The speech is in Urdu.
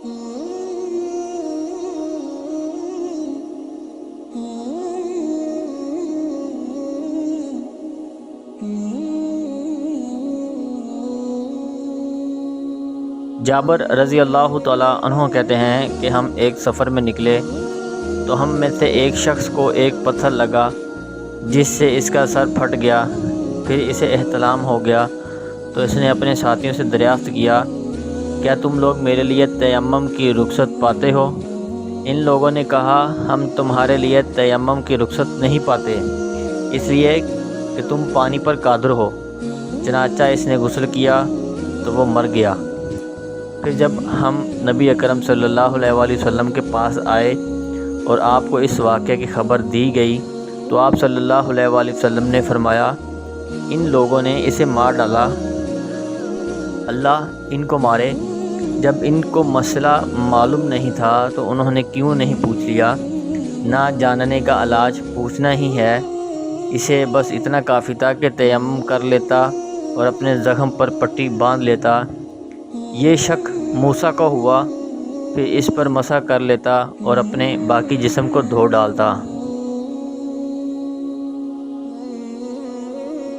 جابر رضی اللہ تعالیٰ عنہ کہتے ہیں کہ ہم ایک سفر میں نکلے تو ہم میں سے ایک شخص کو ایک پتھر لگا جس سے اس کا سر پھٹ گیا، پھر اسے احتلام ہو گیا تو اس نے اپنے ساتھیوں سے دریافت کیا، کیا تم لوگ میرے لیے تیمم کی رخصت پاتے ہو؟ ان لوگوں نے کہا، ہم تمہارے لیے تیمم کی رخصت نہیں پاتے، اس لیے کہ تم پانی پر قادر ہو۔ چنانچہ اس نے غسل کیا تو وہ مر گیا۔ پھر جب ہم نبی اکرم صلی اللہ علیہ وآلہ وسلم کے پاس آئے اور آپ کو اس واقعے کی خبر دی گئی تو آپ صلی اللہ علیہ وآلہ وسلم نے فرمایا، ان لوگوں نے اسے مار ڈالا، اللہ ان کو مارے۔ جب ان کو مسئلہ معلوم نہیں تھا تو انہوں نے کیوں نہیں پوچھ لیا؟ نہ جاننے کا علاج پوچھنا ہی ہے، اسے بس اتنا کافی تھا کہ تیمم کر لیتا اور اپنے زخم پر پٹی باندھ لیتا۔ یہ شک موسیٰ کو ہوا، پھر اس پر مسح کر لیتا اور اپنے باقی جسم کو دھو ڈالتا۔